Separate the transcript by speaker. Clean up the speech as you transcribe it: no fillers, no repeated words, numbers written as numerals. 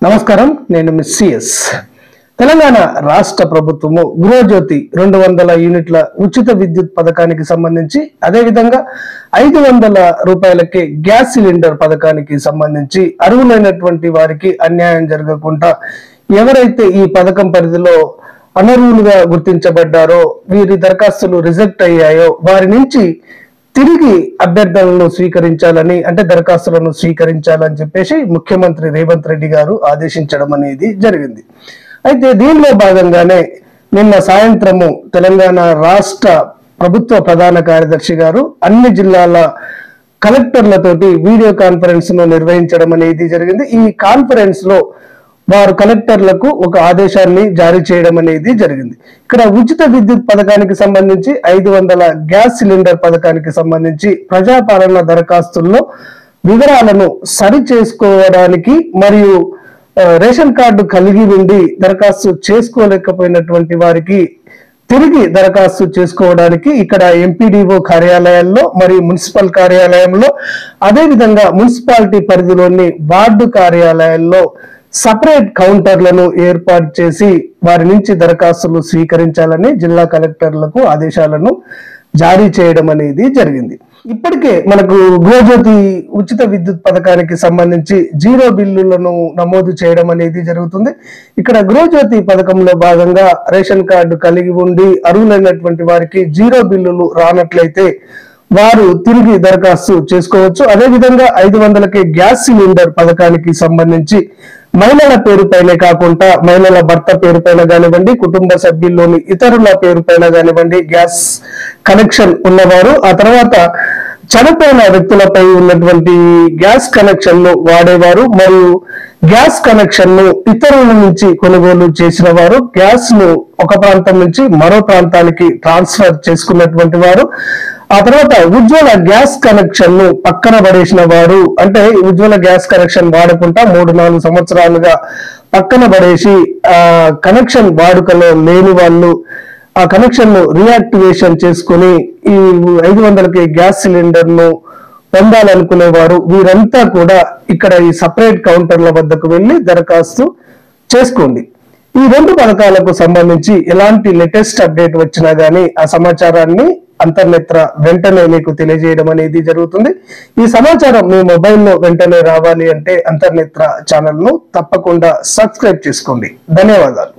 Speaker 1: నమస్కారం, నేను మిస్ తెలంగాణ రాష్ట్ర ప్రభుత్వము గృహజ్యోతి 200 యూనిట్ల ఉచిత విద్యుత్ పథకానికి సంబంధించి అదేవిధంగా 500 రూపాయలకే గ్యాస్ సిలిండర్ పథకానికి సంబంధించి అర్హులైనటువంటి వారికి అన్యాయం జరగకుండా ఎవరైతే ఈ పథకం పరిధిలో అనర్హులుగా గుర్తించబడ్డారో, వీరి దరఖాస్తులు రిజెక్ట్ అయ్యాయో వారి నుంచి తిరిగి అభ్యర్థనలను స్వీకరించాలని, అంటే దరఖాస్తులను స్వీకరించాలని చెప్పేసి ముఖ్యమంత్రి రేవంత్ రెడ్డి గారు ఆదేశించడం అనేది జరిగింది. అయితే దీనిలో భాగంగానే నిన్న సాయంత్రము తెలంగాణ రాష్ట్ర ప్రభుత్వ ప్రధాన కార్యదర్శి గారు అన్ని జిల్లాల కలెక్టర్లతోటి వీడియో కాన్ఫరెన్స్ ను నిర్వహించడం అనేది జరిగింది. ఈ కాన్ఫరెన్స్ లో వారు కలెక్టర్లకు ఒక ఆదేశాన్ని జారీ చేయడం అనేది జరిగింది. ఇక్కడ ఉచిత విద్యుత్ పథకానికి సంబంధించి 500 గ్యాస్ సిలిండర్ పథకానికి సంబంధించి ప్రజాపాలన దరఖాస్తుల్లో వివరాలను సరి చేసుకోవడానికి మరియు రేషన్ కార్డు కలిగి ఉండి దరఖాస్తు చేసుకోలేకపోయినటువంటి వారికి తిరిగి దరఖాస్తు చేసుకోవడానికి ఇక్కడ ఎంపీడీఓ కార్యాలయాల్లో మరియు మున్సిపల్ కార్యాలయంలో, అదేవిధంగా మున్సిపాలిటీ పరిధిలోని వార్డు కార్యాలయాల్లో సపరేట్ కౌంటర్లను ఏర్పాటు చేసి వారి నుంచి దరఖాస్తులు స్వీకరించాలని జిల్లా కలెక్టర్లకు ఆదేశాలను జారీ చేయడం అనేది జరిగింది. ఇప్పటికే మనకు గృహజ్యోతి ఉచిత విద్యుత్ పథకానికి సంబంధించి 0 బిల్లులను నమోదు చేయడం అనేది జరుగుతుంది. ఇక్కడ గృహజ్యోతి పథకంలో భాగంగా రేషన్ కార్డు కలిగి ఉండి అర్హులైనటువంటి వారికి 0 బిల్లులు రానట్లయితే వారు తిరిగి దరఖాస్తు చేసుకోవచ్చు. అదేవిధంగా 500కే గ్యాస్ సిలిండర్ పథకానికి సంబంధించి మహిళల పేరుపైనే కాకుండా మహిళల భర్త పేరుపైన కానివ్వండి, కుటుంబ సభ్యుల్లోని ఇతరుల పేరుపైన కానివ్వండి గ్యాస్ కనెక్షన్ ఉన్నవారు, ఆ తర్వాత చనిపోయిన వ్యక్తులపై ఉన్నటువంటి గ్యాస్ కనెక్షన్ ను వాడేవారు మరియు గ్యాస్ కనెక్షన్ ను ఇతరుల నుంచి కొనుగోలు చేసిన వారు, గ్యాస్ ను ఒక ప్రాంతం నుంచి మరో ప్రాంతానికి ట్రాన్స్ఫర్ చేసుకున్నటువంటి వారు, ఆ తర్వాత ఉజ్వల గ్యాస్ కనెక్షన్ ను పక్కన పడేసిన వారు, అంటే ఉజ్వల గ్యాస్ కనెక్షన్ వాడకుండా 3-4 సంవత్సరాలుగా పక్కన పడేసి కనెక్షన్ వాడుకలో లేని వాళ్ళు ఆ కనెక్షన్ ను రీయాక్టివేషన్ చేసుకుని ఈ 500కి గ్యాస్ సిలిండర్ ను పొందాలనుకునేవారు, వీరంతా కూడా ఇక్కడ ఈ సపరేట్ కౌంటర్ల వద్దకు వెళ్లి దరఖాస్తు చేసుకోండి. ఈ 2 పథకాలకు సంబంధించి ఎలాంటి లేటెస్ట్ అప్డేట్ వచ్చినా గానీ ఆ సమాచారాన్ని అంతర్నేత్ర వెంటనే మీకు తెలియజేయడం అనేది జరుగుతుంది. ఈ సమాచారం మీ మొబైల్లో వెంటనే రావాలి అంటే అంతర్నేత్ర ఛానల్ ను తప్పకుండా సబ్స్క్రైబ్ చేసుకోండి. ధన్యవాదాలు.